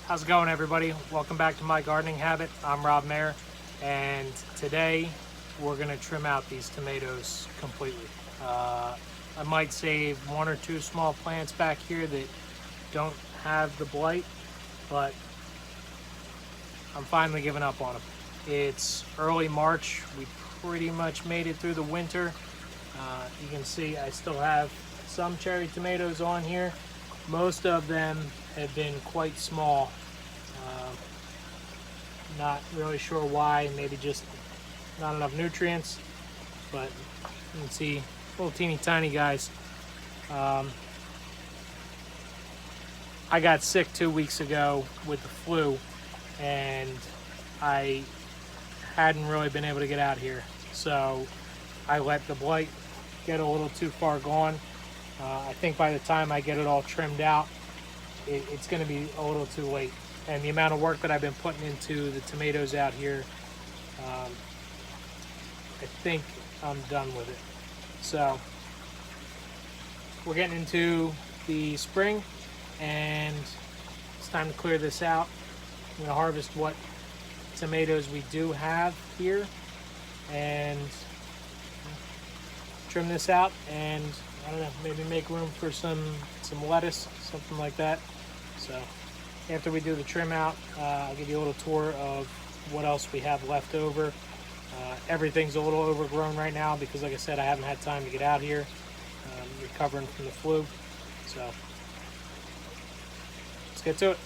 How's it going, everybody? Welcome back to My Gardening Habit. I'm Rob Mayer, and today we're going to trim out these tomatoes completely. I might save one or two small plants back here that don't have the blight, but I'm finally giving up on them. It's early March. We pretty much made it through the winter. You can see I still have some cherry tomatoes on here. Most of them have been quite small. Not really sure why, maybe just not enough nutrients, but you can see little teeny tiny guys. I got sick 2 weeks ago with the flu, and I hadn't really been able to get out here, so I let the blight get a little too far gone. I think by the time I get it all trimmed out, it's going to be a little too late. And the amount of work that I've been putting into the tomatoes out here, I think I'm done with it. So we're getting into the spring, and it's time to clear this out. I'm going to harvest what tomatoes we do have here and trim this out, and I don't know, maybe make room for some lettuce, something like that. So after we do the trim out, I'll give you a little tour of what else we have left over. Everything's a little overgrown right now because, like I said, I haven't had time to get out here, recovering from the flu. So let's get to it.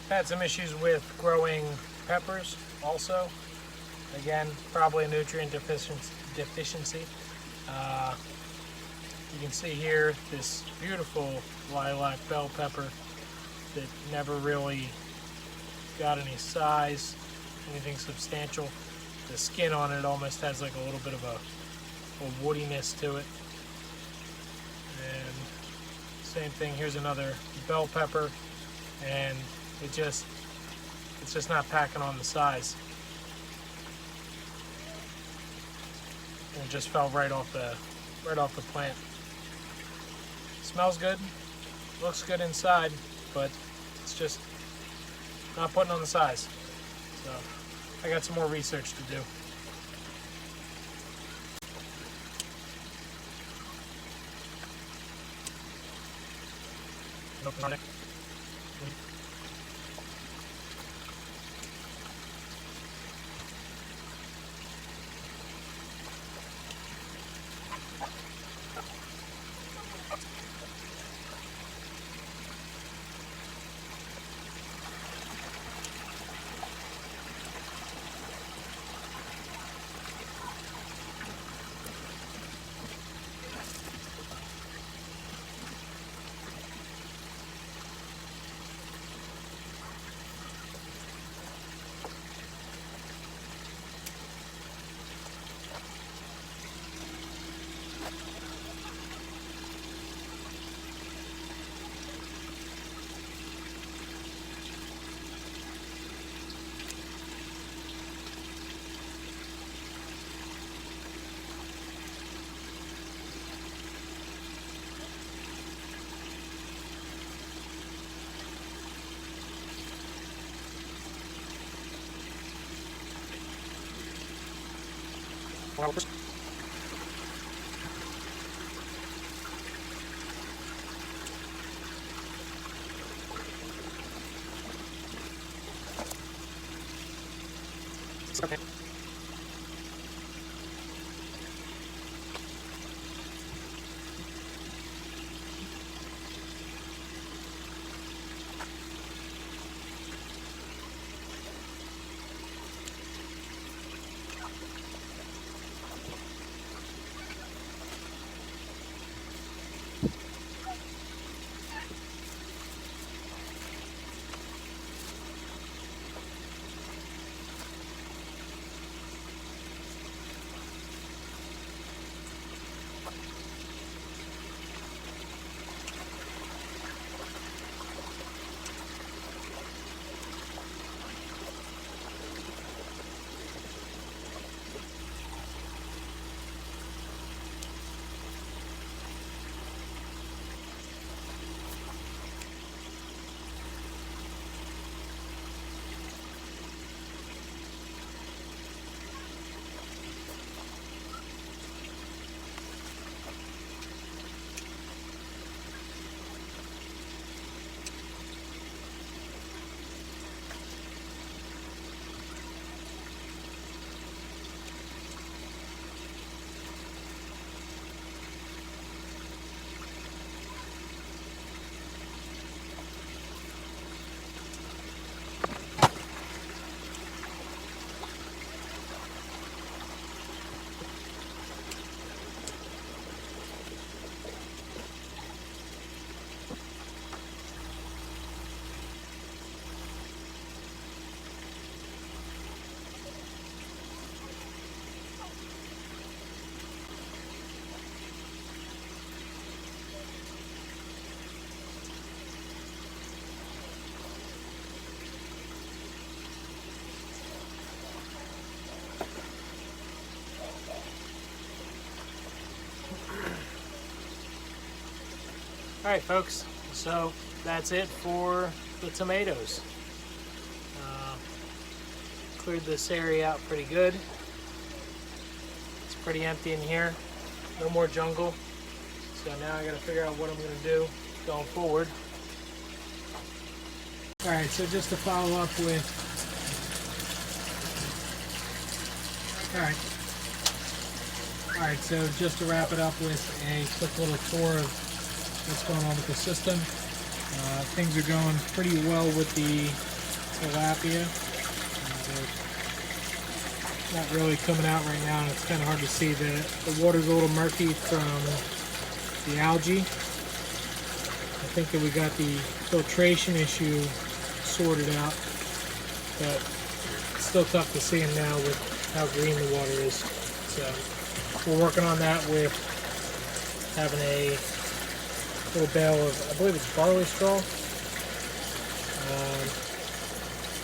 Had some issues with growing peppers also. Again, probably a nutrient deficiency. You can see here this beautiful lilac bell pepper that never really got any size, anything substantial. The skin on it almost has like a little bit of a woodiness to it. And same thing, here's another bell pepper, and it's just not packing on the size. And it just fell right off the plant. Smells good, looks good inside, but it's just not putting on the size. So I got some more research to do. Okay. Alright folks, so that's it for the tomatoes. Cleared this area out pretty good. It's pretty empty in here. No more jungle. So now I gotta figure out what I'm gonna do going forward. Alright, so just to follow up with... Alright, so just to wrap it up with a quick little tour of what's going on with the system. Things are going pretty well with the tilapia. They're not really coming out right now, and it's kind of hard to see. The water's a little murky from the algae. I think that we got the filtration issue sorted out, but it's still tough to see them now with how green the water is. So we're working on that with having a little bale of, I believe it's barley straw.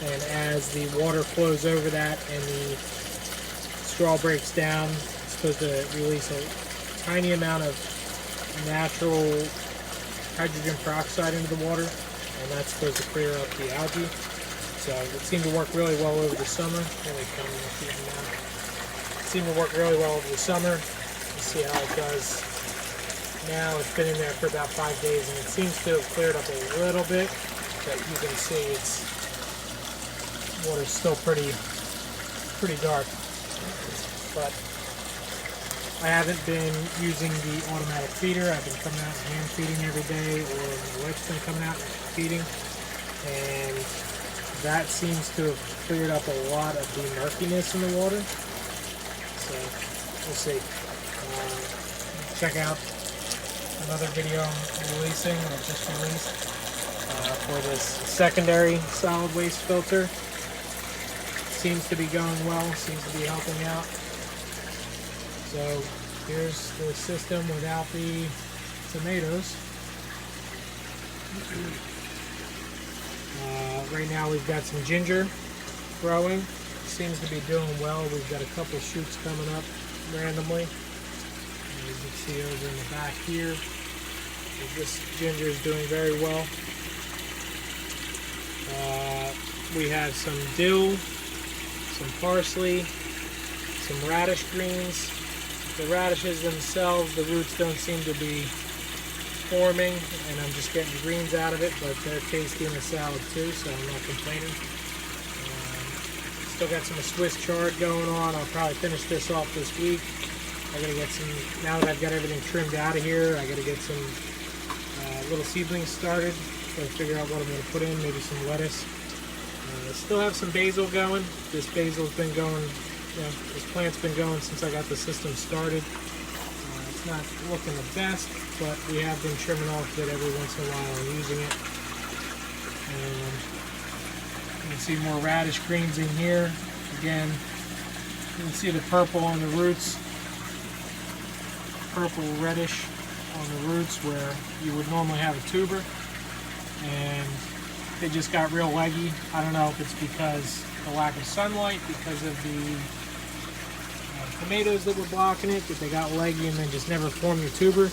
And as the water flows over that and the straw breaks down, it's supposed to release a tiny amount of natural hydrogen peroxide into the water, and that's supposed to clear up the algae. So it seemed to work really well over the summer. Here they come, we'll see them now. It seemed to work really well over the summer. Let's see how it does now. It's been in there for about 5 days, and it seems to have cleared up a little bit, but you can see it's water's still pretty dark. But I haven't been using the automatic feeder. I've been coming out and hand feeding every day, or my wife's been coming out and feeding, and that seems to have cleared up a lot of the murkiness in the water. So we'll see. Check out another video I'm releasing, or just released, for this secondary solid waste filter. Seems to be going well, seems to be helping out. So here's the system without the tomatoes. Right now we've got some ginger growing. Seems to be doing well. We've got a couple shoots coming up randomly. And you can see over in the back here, this ginger is doing very well. We have some dill, some parsley, some radish greens. The radishes themselves, the roots don't seem to be forming, and I'm just getting greens out of it, but they're tasty in the salad too, so I'm not complaining. Still got some Swiss chard going on. I'll probably finish this off this week. I gotta get some, now that I've got everything trimmed out of here, I gotta get some little seedlings started. Gotta figure out what I'm gonna put in, maybe some lettuce. Still have some basil going. This basil's been going, this plant's been going since I got the system started. It's not looking the best, but we have been trimming off it every once in a while and using it. And you can see more radish greens in here. Again, you can see the purple on the roots, purple reddish on the roots where you would normally have a tuber, and they just got real leggy. I don't know if it's because the lack of sunlight, because of the tomatoes that were blocking it, that they got leggy and then just never formed the tuber.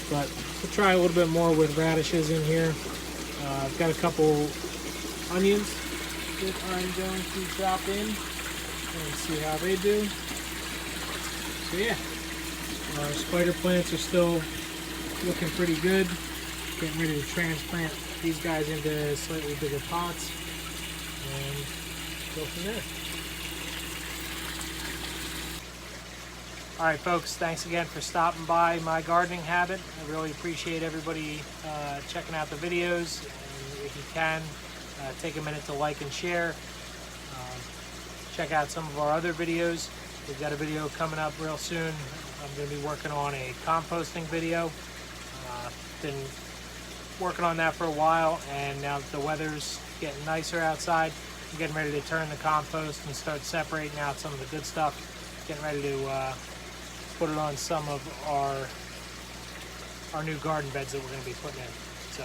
But we'll try a little bit more with radishes in here. I've got a couple onions that I'm going to drop in and see how they do. So yeah, our spider plants are still looking pretty good. Getting ready to transplant these guys into slightly bigger pots and go from there. Alright folks, thanks again for stopping by My Gardening Habit. I really appreciate everybody checking out the videos, and if you can, take a minute to like and share. Check out some of our other videos. We've got a video coming up real soon. I'm going to be working on a composting video. Been working on that for a while, and now that the weather's getting nicer outside, I'm getting ready to turn the compost and start separating out some of the good stuff. Getting ready to put it on some of our new garden beds that we're going to be putting in. So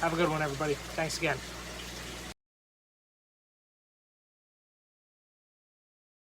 have a good one, everybody. Thanks again.